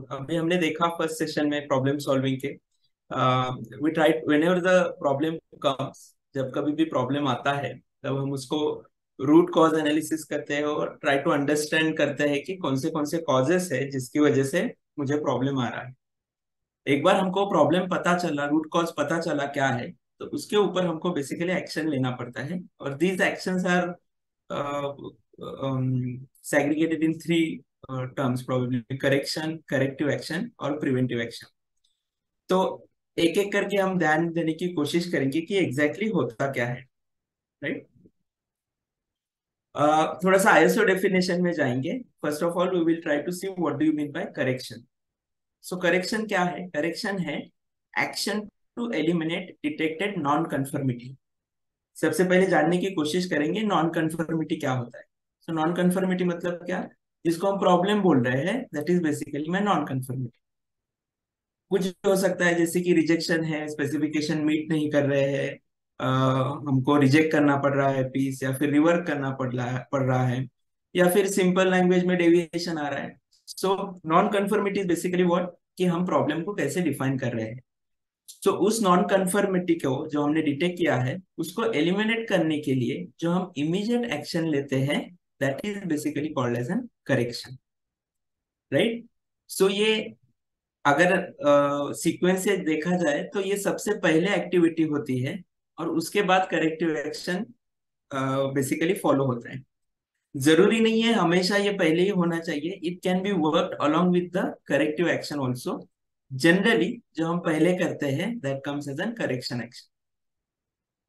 अभी हमने देखा फर्स्ट सेशन में प्रॉब्लम सॉल्विंग के we try whenever the problem comes, जब कभी भी प्रॉब्लम आता है तब हम उसको रूट कॉज एनालिसिस करते हैं और ट्राई टू अंडरस्टैंड करते हैं कि कौन से कॉजेस है जिसकी वजह से मुझे प्रॉब्लम आ रहा है। एक बार हमको प्रॉब्लम पता चला, रूट कॉज पता चला क्या है, तो उसके ऊपर हमको बेसिकली एक्शन लेना पड़ता है। और these actions are segregated in three terms, probably correction, corrective action और प्रिवेंटिव एक्शन। तो एक एक करके हम ध्यान देने की कोशिश करेंगे कि एग्जैक्टली होता क्या है, राइट। थोड़ा सा आईएसओ डेफिनेशन में जाएंगे। First of all we will try to see what do you mean by correction. So correction क्या है? करेक्शन है action to eliminate detected non conformity. सबसे पहले जानने की कोशिश करेंगे नॉन कंफर्मिटी क्या होता है। सो नॉन कंफर्मिटी मतलब क्या? जिसको हम प्रॉब्लम बोल रहे हैं दैट इज बेसिकली मैं नॉन कंफर्मिटी। कुछ हो सकता है जैसे कि रिजेक्शन है, स्पेसिफिकेशन मीट नहीं कर रहे हैं, हमको रिजेक्ट करना पड़ रहा है पीस, या फिर रिवर्क करना पड़ रहा है, या फिर सिंपल लैंग्वेज में डेविएशन आ रहा है। So non conformity is basically what, कि हम प्रॉब्लम को कैसे डिफाइन कर रहे हैं। तो उस नॉन कंफर्मिटी को जो हमने डिटेक्ट किया है उसको एलिमिनेट करने के लिए जो हम इमीडिएट एक्शन लेते हैं that is basically called as an correction, right. So ये अगर सीक्वेंस से देखा जाए तो ये सबसे पहले एक्टिविटी होती है और उसके बाद करेक्टिव एक्शन बेसिकली फॉलो होता है। जरूरी नहीं है हमेशा ये पहले ही होना चाहिए, it can be worked along with the corrective action also. Generally जो हम पहले करते हैं that comes as an correction action.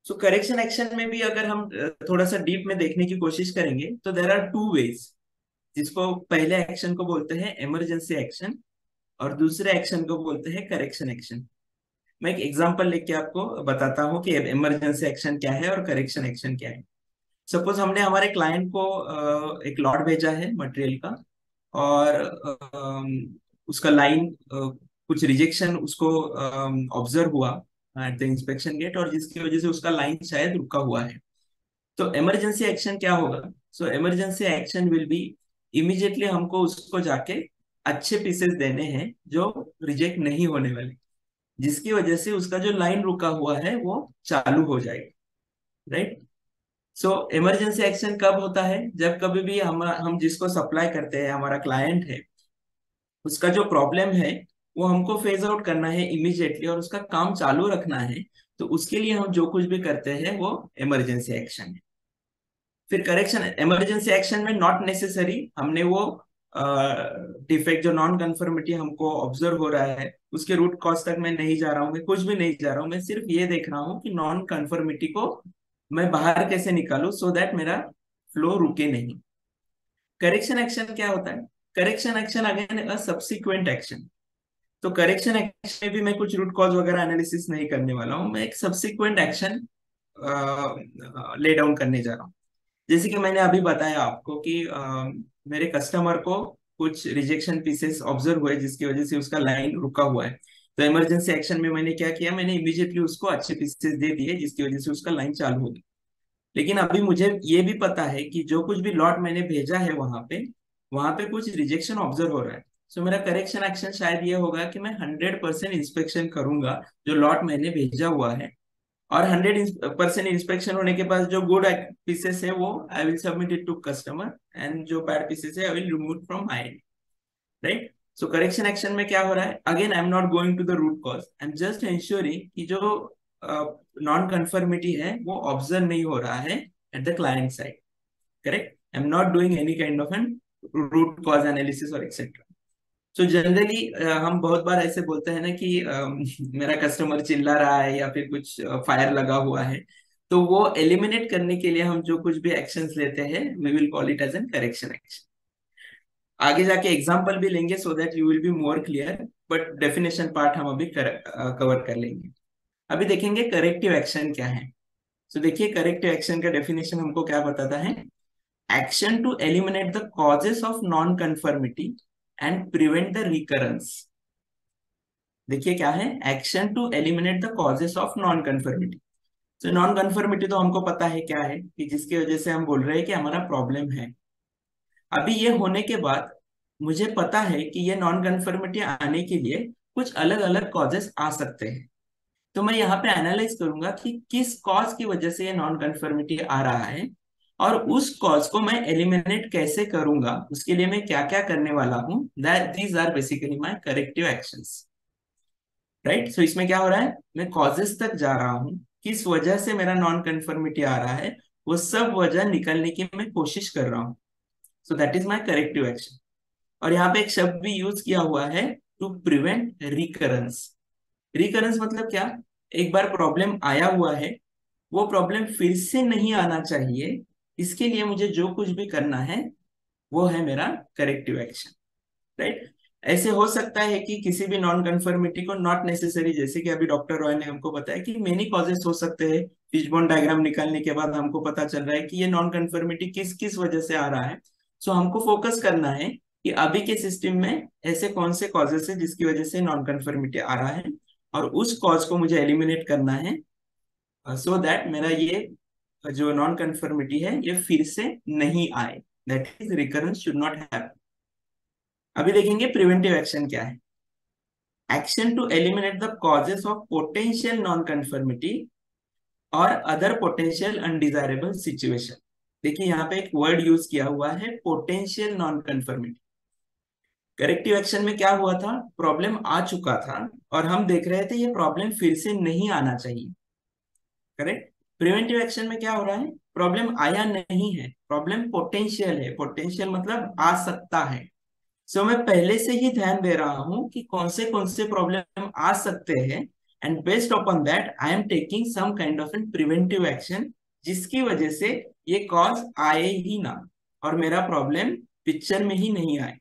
So correction action में भी अगर हम थोड़ा सा डीप में देखने की कोशिश करेंगे तो देर आर टू वेज, जिसको पहले एक्शन को बोलते हैं इमरजेंसी एक्शन और दूसरे एक्शन को बोलते हैं करेक्शन एक्शन। मैं एक एग्जांपल लेके आपको बताता हूँ कि इमरजेंसी एक्शन क्या है और करेक्शन एक्शन क्या है। सपोज हमने हमारे क्लाइंट को एक लॉट भेजा है मटेरियल का, और उसका लाइन कुछ रिजेक्शन उसको ऑब्जर्व हुआ एट द इंस्पेक्शन गेट, और जिसकी वजह से उसका लाइन शायद रुका हुआ है। तो इमरजेंसी एक्शन क्या होगा? So emergency action will be immediately हमको उसको जाके अच्छे पीसेस देने हैं जो रिजेक्ट नहीं होने वाले, जिसकी वजह से उसका जो लाइन रुका हुआ है वो चालू हो जाएगा, राइट। सो इमरजेंसी एक्शन कब होता है? जब कभी भी हम जिसको सप्लाई करते हैं, हमारा क्लाइंट है, उसका जो प्रॉब्लम है वो हमको फेज आउट करना है इमीडिएटली और उसका काम चालू रखना है। तो उसके लिए हम जो कुछ भी करते हैं वो इमरजेंसी एक्शन है। फिर करेक्शन, इमरजेंसी एक्शन में नॉट नेसेसरी हमने वो डिफेक्ट जो नॉन कंफर्मिटी हमको ऑब्जर्व हो रहा है उसके रूट कॉज तक मैं नहीं जा रहा हूँ, मैं कुछ भी नहीं जा रहा हूँ, मैं सिर्फ ये देख रहा हूँ कि नॉन कंफर्मिटी को मैं बाहर कैसे निकालूं सो दैट मेरा फ्लो रुके नहीं। करेक्शन एक्शन क्या होता है? Correction action again a subsequent action. तो करेक्शन एक्शन में भी मैं कुछ रूट कॉज वगैरह एनालिसिस नहीं करने वाला हूँ, मैं एक सब्सिक्वेंट एक्शन ले डाउन करने जा रहा हूँ। जैसे कि मैंने अभी बताया आपको कि मेरे कस्टमर को कुछ रिजेक्शन पीसेस ऑब्जर्व हुए जिसकी वजह से उसका लाइन रुका हुआ है। तो इमरजेंसी एक्शन में मैंने क्या किया, मैंने इमीडिएटली उसको अच्छे पीसेस दे दिए जिसकी वजह से उसका लाइन चालू हो गई। लेकिन अभी मुझे ये भी पता है कि जो कुछ भी लॉट मैंने भेजा है वहां पे कुछ रिजेक्शन ऑब्जर्व हो रहा है। सो मेरा करेक्शन एक्शन शायद ये होगा कि मैं 100% इंस्पेक्शन करूंगा जो लॉट मैंने भेजा हुआ है, और 100% इंस्पेक्शन होने के बाद जो गुड पीसेस है वो I will submit it to customer, and जो बैड पीसेस है I will remove from my end, right. So correction action में क्या हो रहा है? Again I am not going to the root cause, I am just ensuring कि जो non conformity है वो ऑब्जर्व नहीं हो रहा है at the client side, correct. I am not doing any kind of an root cause analysis और etcetera. So generally हम बहुत बार ऐसे बोलते हैं ना कि मेरा कस्टमर चिल्ला रहा है या फिर कुछ फायर लगा हुआ है, तो वो एलिमिनेट करने के लिए हम जो कुछ भी एक्शंस लेते हैं we will call it as an correction action. आगे जाके एग्जांपल भी लेंगे so that you will be more clear, but definition part हम अभी कवर कर लेंगे। अभी देखेंगे करेक्टिव एक्शन क्या है। सो देखिए करेक्टिव एक्शन का डेफिनेशन हमको क्या बताता है? Action to eliminate the causes of non conformity and prevent the recurrence. देखिए क्या है? Action to eliminate the causes of non conformity. तो नॉन कंफर्मिटी तो हमको पता है क्या है, कि जिसकी वजह से हम बोल रहे हैं कि हमारा प्रॉब्लम है। अभी ये होने के बाद मुझे पता है कि ये नॉन कन्फर्मिटी आने के लिए कुछ अलग अलग कॉजेस आ सकते हैं। तो मैं यहाँ पे एनालाइज करूंगा कि किस कॉज की वजह से ये नॉन कन्फर्मिटी आ रहा है, और उस कॉज को मैं एलिमिनेट कैसे करूंगा, उसके लिए मैं क्या क्या करने वाला हूँ। That these are basically my corrective actions. Right, so इसमें क्या हो रहा है, मैं कॉजेस तक जा रहा हूँ, किस वजह से मेरा नॉन कन्फर्मिटी आ रहा है, वो सब वजह निकलने की मैं कोशिश कर रहा हूँ। So that is my corrective action. और यहाँ पे एक शब्द भी यूज किया हुआ है, टू प्रिवेंट रिकरेंस। रिकरेंस मतलब क्या, एक बार प्रॉब्लम आया हुआ है, वो प्रॉब्लम फिर से नहीं आना चाहिए, इसके लिए मुझे जो कुछ भी करना है वो है मेरा करेक्टिव एक्शन। राइट, ऐसे हो सकता है कि किसी भी नॉन कन्फर्मिटी को नॉट नेसेसरी, जैसे कि अभी डॉक्टर रॉय ने हमको बताया कि मेनी कॉजेस हो सकते हैं, फिशबोन डायग्राम निकालने के बाद हमको पता चल रहा है कि ये नॉन कन्फर्मिटी किस किस वजह से आ रहा है। सो हमको फोकस करना है कि अभी के सिस्टम में ऐसे कौन से कॉजेस है जिसकी वजह से नॉन कन्फर्मिटी आ रहा है, और उस कॉज को मुझे एलिमिनेट करना है, सो दैट मेरा ये जो नॉन कन्फर्मिटी है ये फिर से नहीं आए। That is recurrence should not happen. अभी देखेंगे प्रिवेंटिव एक्शन क्या है। Action to eliminate the causes of potential non conformity और अदर पोटेंशियल अनडिजायरेबल सिचुएशन। देखिए यहाँ पे एक वर्ड यूज किया हुआ है, potential non conformity. Corrective action में क्या हुआ था, प्रॉब्लम आ चुका था और हम देख रहे थे ये प्रॉब्लम फिर से नहीं आना चाहिए। करेक्ट। प्रिवेंटिव एक्शन में क्या हो रहा है, प्रॉब्लम आया नहीं है, प्रॉब्लम पोटेंशियल है, पोटेंशियल मतलब आ सकता है। सो मैं पहले से ही ध्यान दे रहा हूं कि कौन से प्रॉब्लम आ सकते हैं, and based upon that I am taking some kind of an preventive action, जिसकी वजह से ये कॉज आए ही ना और मेरा प्रॉब्लम पिक्चर में ही नहीं आए।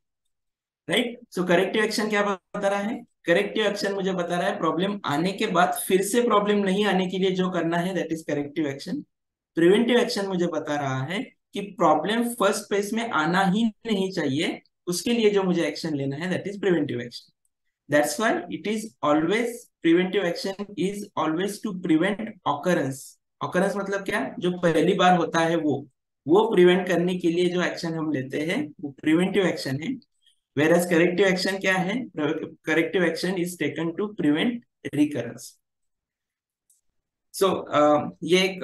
राइट, सो करेक्टिव एक्शन क्या बता रहा है, करेक्टिव एक्शन मुझे बता रहा है प्रॉब्लम आने के बाद फिर से प्रॉब्लम नहीं आने के लिए जो करना है that is corrective action. Preventive action मुझे बता रहा है कि प्रॉब्लम फर्स्ट प्लेस में आना ही नहीं चाहिए, उसके लिए जो मुझे एक्शन लेना है that is preventive action. That's why it is always, preventive action is always to prevent occurrence. Occurrence मतलब क्या, जो पहली बार होता है वो प्रिवेंट करने के लिए जो एक्शन हम लेते हैं वो प्रिवेंटिव एक्शन है। Whereas corrective action क्या है, corrective action is taken to prevent recurrence. So ये एक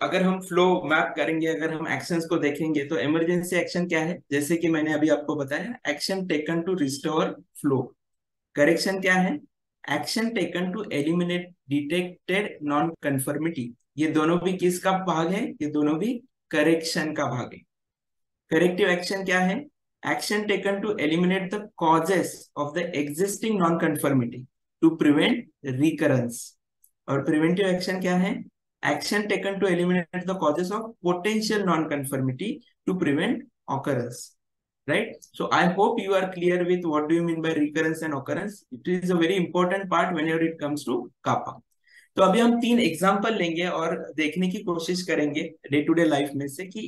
अगर हम फ्लो मैप करेंगे, अगर हम एक्शंस को देखेंगे तो इमरजेंसी एक्शन क्या है, जैसे कि मैंने अभी आपको बताया, action taken to restore flow. Correction क्या है, action taken to eliminate detected non conformity. ये दोनों भी किसका भाग है, ये दोनों भी करेक्शन का भाग है। करेक्टिव एक्शन क्या है, action taken to eliminate the causes of the existing non conformity to prevent recurrence. और प्रिवेंटिव एक्शन क्या है, action taken to eliminate the causes of potential non conformity to prevent occurrence. Right, so I hope you are clear with what do you mean by recurrence and occurrence. It is a very important part whenever it comes to kappa. तो अभी हम तीन example लेंगे और देखने की कोशिश करेंगे डे टू डे लाइफ में से कि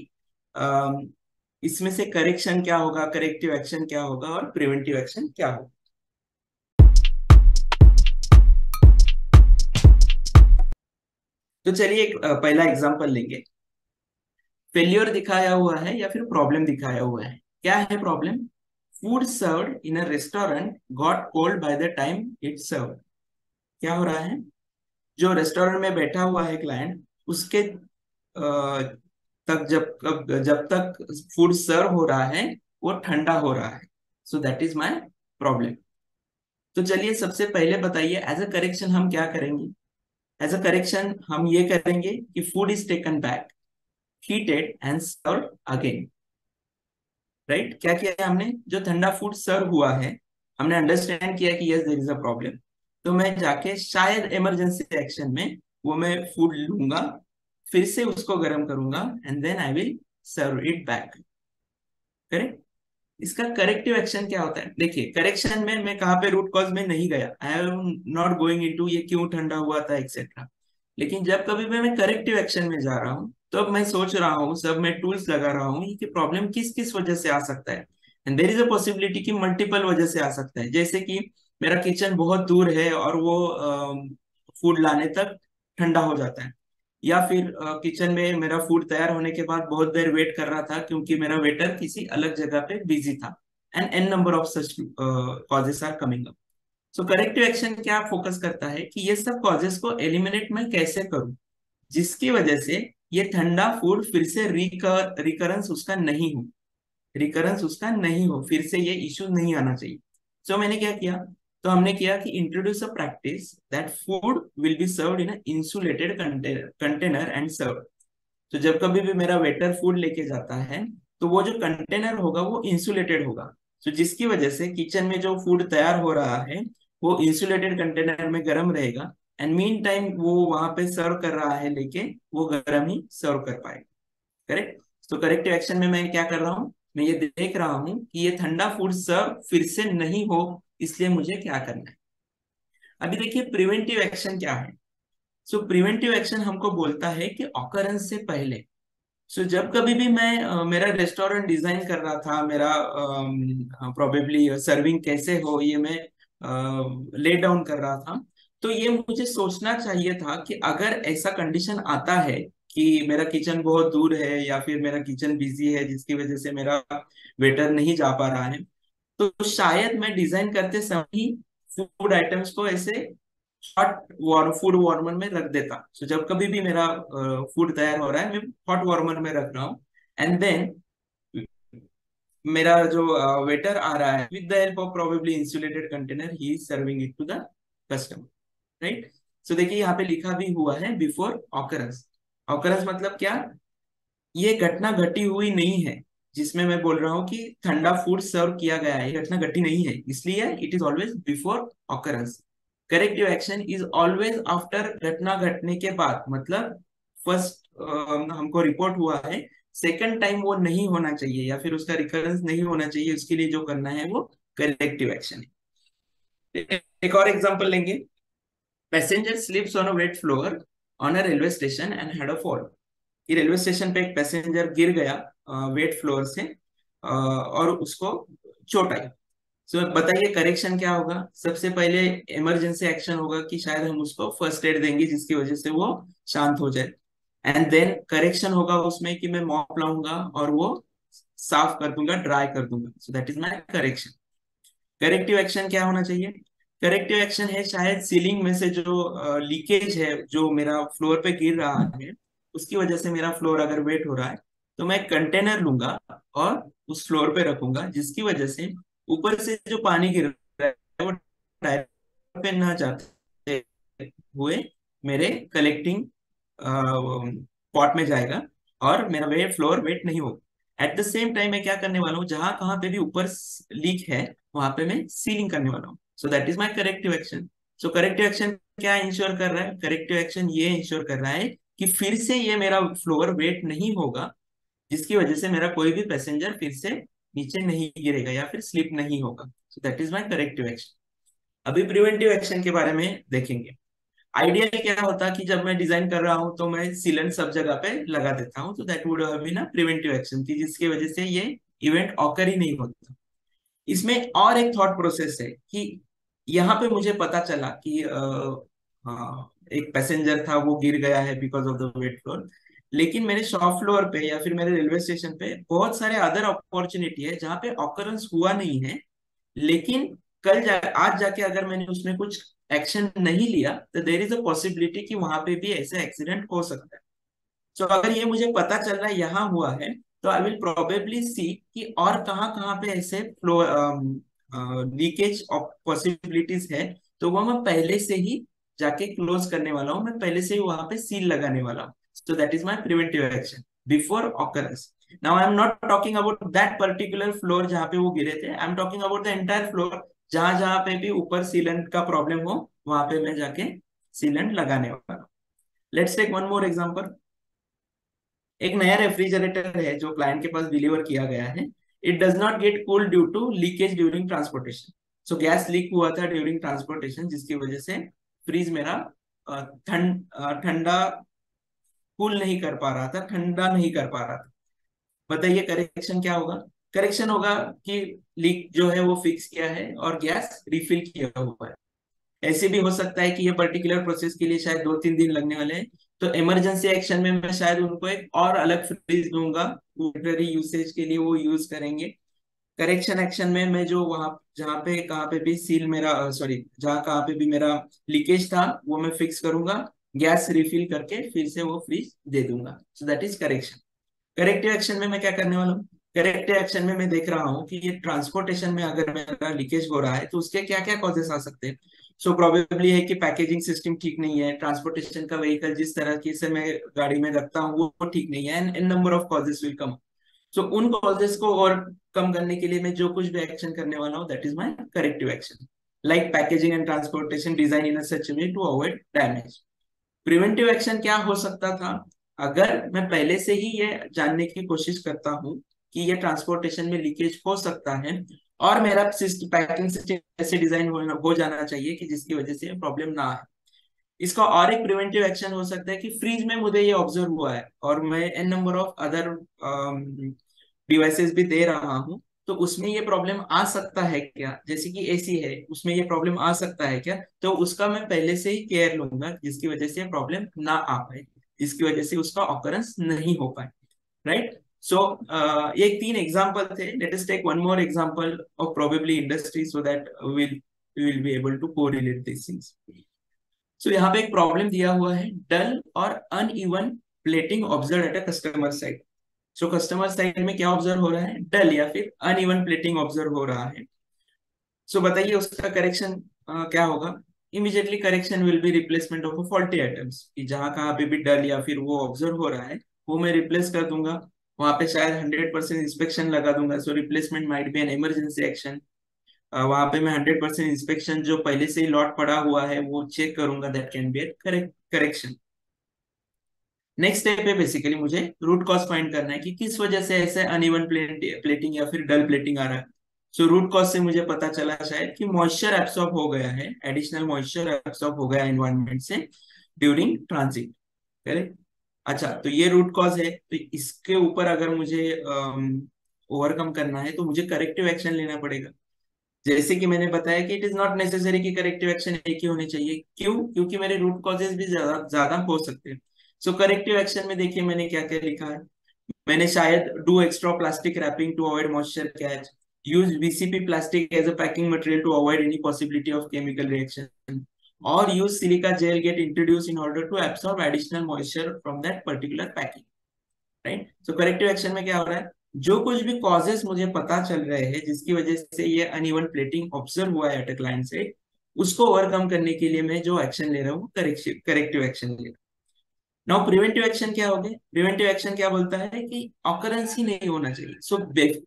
इसमें से करेक्शन क्या होगा, करेक्टिव एक्शन क्या होगा और प्रिवेंटिव एक्शन क्या होगा। तो चलिए एक पहला एग्जाम्पल लेंगे। फेल्योर दिखाया हुआ है या फिर प्रॉब्लम दिखाया हुआ है। क्या है problem, food served in a restaurant got cold by the time it served. क्या हो रहा है, जो रेस्टोरेंट में बैठा हुआ है क्लाइंट, उसके तक जब तक फूड सर्व हो रहा है वो ठंडा हो रहा है। So that is my problem. तो चलिए सबसे पहले बताइए एज अ करेक्शन हम क्या करेंगे। एज अ करेक्शन हम ये करेंगे कि food is taken back, heated and serve again. Right, क्या किया है हमने, जो ठंडा फूड सर्व हुआ है हमने अंडरस्टैंड किया कि yes there is a problem, तो मैं जाके शायद इमरजेंसी एक्शन में वो मैं फूड लूंगा, फिर से उसको गर्म करूंगा and then I will serve it back. Correct. इसका करेक्टिव एक्शन क्या होता है, देखिए करेक्शन में मैं कहाँ पे रूट कॉज में नहीं गया, आई एम नॉट गोइंग इनटू ये क्यों ठंडा हुआ था एक्सेट्रा। लेकिन जब कभी भी मैं करेक्टिव एक्शन में जा रहा हूँ तो अब मैं सोच रहा हूँ, सब मैं टूल्स लगा रहा हूँ कि प्रॉब्लम किस किस वजह से आ सकता है। And there is a possibility कि मल्टीपल वजह से आ सकता है, जैसे कि मेरा किचन बहुत दूर है और वो फूड लाने तक ठंडा हो जाता है, या फिर किचन में मेरा फूड तैयार होने के बाद बहुत देर वेट कर रहा था क्योंकि मेरा वेटर किसी अलग जगह पे बिजी था, and an number of such causes are coming up. So corrective action क्या फोकस करता है कि ये सब कॉजेस को एलिमिनेट मैं कैसे करूं, जिसकी वजह से ये ठंडा फूड फिर से रिकरेंस उसका नहीं हो, फिर से ये इश्यू नहीं आना चाहिए। सो मैंने क्या किया, तो हमने किया कि introduce a practice that food will be served in insulated container and serve. तो जब कभी भी मेरा वेटर फूड लेके जाता है, तो वो जो कंटेनर होगा वो इंसुलेटेड होगा, तो जिसकी वजह से किचन में जो फूड तैयार हो रहा है वो इंसुलेटेड कंटेनर में गर्म रहेगा, एंड मीन टाइम वो वहां पे सर्व कर रहा है लेके वो गर्म ही सर्व कर पाएगा। करेक्ट। तो करेक्टिव एक्शन में मैं क्या कर रहा हूँ, मैं ये देख रहा हूँ कि ये ठंडा फूड सर्व फिर से नहीं हो, इसलिए मुझे क्या करना है। अभी देखिए प्रिवेंटिव एक्शन क्या है। सो प्रिवेंटिव एक्शन हमको बोलता है कि ऑकरेंस से पहले, जब कभी भी मैं मेरा रेस्टोरेंट डिजाइन कर रहा था, मेरा प्रोबेबली सर्विंग कैसे हो ये मैं ले डाउन कर रहा था, तो ये मुझे सोचना चाहिए था कि अगर ऐसा कंडीशन आता है कि मेरा किचन बहुत दूर है या फिर मेरा किचन बिजी है जिसकी वजह से मेरा वेटर नहीं जा पा रहा है, तो शायद मैं डिजाइन करते समय ही फूड आइटम्स को ऐसे हॉट फूड वार्मर में रख देता। जब कभी भी मेरा फूड तैयार हो रहा है मैं हॉट वार्मर में रख रहा हूँ, एंड देन मेरा जो वेटर आ रहा है with the help of probably insulated container ही is serving it to the customer. Right. So देखिए यहाँ पे लिखा भी हुआ है बिफोर ऑकरेंस। ऑकरेंस मतलब क्या, ये घटना घटी हुई नहीं है जिसमें मैं बोल रहा हूँ कि ठंडा फूड सर्व किया गया है, ये घटना घटी नहीं है, इसलिए it is always before occurrence. Corrective action is always after, घटना घटने के बाद, मतलब फर्स्ट हमको रिपोर्ट हुआ है, सेकंड टाइम वो नहीं होना चाहिए या फिर उसका रिकरेंस नहीं होना चाहिए, उसके लिए जो करना है वो करेक्टिव एक्शन है। एक और एग्जांपल लेंगे। Passenger slips on a wait floor on a railway station and had a fall. कि रेलवे स्टेशन पे एक पैसेंजर गिर गया वेट फ्लोर से, और उसको चोट आई। सो बताइए करेक्शन क्या होगा। सबसे पहले इमरजेंसी एक्शन होगा कि शायद हम उसको फर्स्ट एड देंगे जिसकी वजह से वो शांत हो जाए, एंड देन करेक्शन होगा उसमें कि मैं मॉप लाऊंगा और वो साफ कर दूंगा, ड्राई कर दूंगा। So that is my correction. Corrective action क्या होना चाहिए। करेक्टिव एक्शन है शायद सीलिंग में से जो लीकेज है जो मेरा फ्लोर पे गिर रहा है, उसकी वजह से मेरा फ्लोर अगर वेट हो रहा है, तो मैं कंटेनर लूंगा और उस फ्लोर पे रखूंगा, जिसकी वजह से ऊपर से जो पानी गिर रहा है वो डायरेक्ट पे ना जाते हुए मेरे कलेक्टिंग पॉट में जाएगा और मेरा वे फ्लोर वेट नहीं होगा। एट द सेम टाइम मैं क्या करने वाला हूँ, जहां कहाँ पे भी ऊपर लीक है वहां पे मैं सीलिंग करने वाला हूँ। So that is my corrective action. So corrective action क्या इंश्योर कर रहा है, करेक्टिव एक्शन ये इंश्योर कर रहा है कि फिर से ये मेरा फ्लोर वेट नहीं होगा, जिसकी वजह से मेरा कोई भी पैसेंजर फिर से नीचे नहीं गिरेगा या फिर स्लिप नहीं होगा। So that is my corrective action. अभी प्रिवेंटिव एक्शन के बारे में देखेंगे। आइडिया क्या होता कि जब मैं डिजाइन कर रहा हूं तो मैं सीलेंट सब जगह पे लगा देता हूं, तो that would have been a preventive action की जिसकी वजह से ये इवेंट ऑकर ही नहीं होता। इसमें और एक थॉट प्रोसेस है कि यहाँ पे मुझे पता चला कि एक पैसेंजर था वो गिर गया है because of the wait floor, लेकिन मेरे शॉप फ्लोर पे या फिर मेरे रेलवे स्टेशन पे बहुत सारे अदर अपॉर्चुनिटी है जहाँ पे ऑकरेंस हुआ नहीं है, लेकिन आज जाके अगर मैंने उसमें कुछ एक्शन नहीं लिया तो देर इज अ पॉसिबिलिटी कि वहां पे भी ऐसे एक्सीडेंट हो सकता है। सो अगर ये मुझे पता चल रहा है यहाँ हुआ है, तो आई विल प्रोबेबली सी कि और कहाँ कहाँ पे ऐसे फ्लो लीकेज ऑफ पॉसिबिलिटीज है, तो वो मैं पहले से ही जाके क्लोज करने वाला हूँ, मैं पहले से ही वहां पे सील लगाने वाला हूँ। So that is my preventive action before occurrence. Now I am not talking about that particular floor जहाँ पे वो गिरे थे, I am talking about the entire floor, जहां जहां पे भी ऊपर सीलेंट का प्रॉब्लम हो वहां पे मैं जाके सीलेंट लगाने वाला हूँ। Let's take one more example. एक नया रेफ्रिजरेटर है जो क्लाइंट के पास डिलीवर किया गया है। It does not get cool due to leakage during transportation. So gas leak हुआ था ड्यूरिंग ट्रांसपोर्टेशन, जिसकी वजह से फ्रीज मेरा ठंडा कूल नहीं कर पा रहा था, ठंडा नहीं कर पा रहा था। बताइए करेक्शन क्या होगा। करेक्शन होगा कि लीक जो है वो फिक्स किया है और गैस रिफिल किया हुआ है। ऐसे भी हो सकता है कि ये पर्टिकुलर प्रोसेस के लिए शायद 2-3 दिन लगने वाले हैं, तो इमरजेंसी एक्शन में मैं शायद उनको एक और अलग फ्रीज दूंगा, टेम्पररी यूसेज के लिए वो यूज करेंगे। करेक्शन एक्शन में मैं जो वहां जहाँ पे कहाँ पे भी सील मेरा सॉरी जहाँ कहाँ पे भी मेरा लीकेज था वो मैं फिक्स करूंगा, गैस रिफिल करके फिर से वो फ्रीज दे दूंगा। So that is correction. Corrective action में मैं क्या करने वाला हूँ? करेक्टिव एक्शन में मैं देख रहा हूँ कि ये ट्रांसपोर्टेशन में अगर मेरा लीकेज हो रहा है तो उसके क्या क्या कॉजेस आ सकते हैं। सो प्रोबेबली है कि पैकेजिंग सिस्टम ठीक नहीं है, ट्रांसपोर्टेशन का व्हीकल जिस तरह की से मैं गाड़ी में रखता हूँ वो ठीक नहीं है, and in number of causes will come. So उन कॉजेस को और कम करने के लिए मैं जो कुछ भी एक्शन करने वाला हूँ that is my corrective action, like packaging and transportation design in such way to avoid damage. Preventive action क्या हो सकता था? अगर मैं पहले से ही ये जानने की कोशिश करता हूँ कि ये ट्रांसपोर्टेशन में लीकेज हो सकता है और मेरा पैकिंग सिस्टम ऐसे डिजाइन हो जाना चाहिए कि जिसकी वजह से प्रॉब्लम ना आए। इसका और एक प्रिवेंटिव एक्शन हो सकता है कि फ्रीज में मुझे ये ऑब्जर्व हुआ है और मैं an number of other devices भी दे रहा हूँ, तो उसमें ये प्रॉब्लम आ सकता है क्या, जैसे कि एसी है उसमें ये प्रॉब्लम आ सकता है क्या, तो उसका मैं पहले से ही केयर लूंगा जिसकी वजह से प्रॉब्लम ना आ पाए, जिसकी वजह से उसका ऑकरेंस नहीं हो पाए। राइट। सो ये तीन एग्जांपल थे। Let us take one more example of probably industry so that we will be able to correlate these things. So यहाँ पे एक प्रॉब्लम दिया हुआ है, डल और uneven plating observe at a customer side. So customer side में क्या observe हो रहा है? डल या फिर अनइवन प्लेटिंग ऑब्जर्व हो रहा है। सो बताइए उसका करेक्शन क्या होगा? Immediately correction will be replacement of faulty items, कि जहां कहाँ पे भी डल या फिर वो ऑब्जर्व हो रहा है वो मैं रिप्लेस कर दूंगा। वहां पे शायद 100% इंस्पेक्शन लगा दूंगा। So replacement might be an emergency action. वहां पे मैं 100% इंस्पेक्शन जो पहले से ही लॉट पड़ा हुआ है वो चेक करूंगा, that can be correction. Next step पे बेसिकली मुझे रूट कॉज फाइंड करना है कि किस वजह से ऐसे अनइवन प्लेटिंग या फिर डल प्लेटिंग आ रहा है। सो रूट कॉज से मुझे पता चला शायद कि मॉइस्चर एब्सॉर्ब हो गया है, एडिशनल मॉइस्चर एब्सॉर्ब हो गया एनवायरनमेंट से ड्यूरिंग ट्रांजिट। करेक्ट। अच्छा, तो ये रूट कॉज है, तो इसके ऊपर अगर मुझे ओवरकम करना है तो मुझे करेक्टिव एक्शन लेना पड़ेगा। जैसे कि मैंने बताया कि इट इज नॉट नेसेसरी कि करेक्टिव एक्शन एक ही होने चाहिए। क्यों? क्योंकि मेरे रूट कॉजेज भी ज्यादा ज्यादा हो सकते हैं। सो करेक्टिव एक्शन में देखिए मैंने क्या क्या लिखा है। मैंने शायद do extra plastic wrapping to avoid moisture catch, use VCP plastic as a packing material to avoid any possibility of chemical reaction, और use silica gel get introduce in order to absorb additional moisture from that particular packing. Right. So corrective action में क्या हो रहा है? जो कुछ भी causes मुझे पता चल रहे हैं जिसकी वजह से ये अनइवन प्लेटिंग ऑब्जर्व हुआ है एट अ क्लाइंट से, उसको ओवरकम करने के लिए मैं जो एक्शन ले रहा हूँ करेक्टिव एक्शन ले रहा हूँ। नाउ प्रिवेंटिव एक्शन क्या हो गया? प्रिवेंटिव एक्शन क्या बोलता है कि ऑकरेंस ही नहीं होना चाहिए। So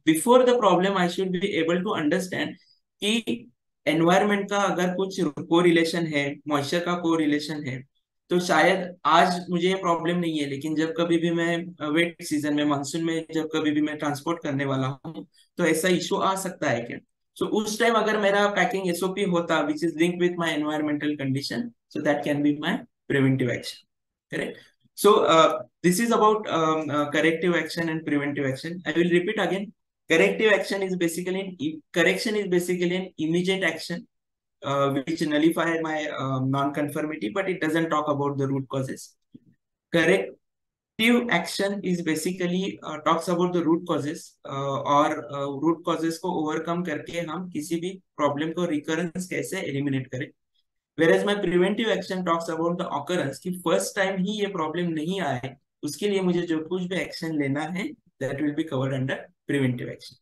before the problem I should be able to understand कि एनवायरमेंट का अगर कुछ को रिलेशन है, मॉइस्चर का को रिलेशन है, तो शायद आज मुझे ये प्रॉब्लम नहीं है, लेकिन जब कभी भी मैं वेट सीजन में, मानसून में जब कभी भी मैं ट्रांसपोर्ट करने वाला हूँ तो ऐसा इशू आ सकता है क्या? सो उस टाइम अगर मेरा पैकिंग एसओपी होता which is linked with my environmental condition, so that can be my preventive action. Correct. So this is about corrective action and preventive action. I will repeat again. Correction is basically an immediate action which nullify my non-conformity, but it doesn't talk about the root causes. Corrective action is basically talks about the root causes और root causes को overcome करके हम किसी भी problem को recurrence कैसे eliminate करें। Whereas my preventive action talks about the occurrence कि first time ही ये problem नहीं आए, उसके लिए मुझे जो कुछ भी action लेना है that will be covered under preventive action.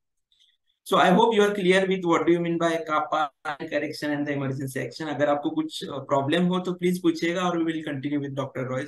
So I hope you are clear with what do you mean by kappa correction and the emergency action. अगर आपको कुछ problem हो तो please पूछिएगा और we will continue with Dr. Roy.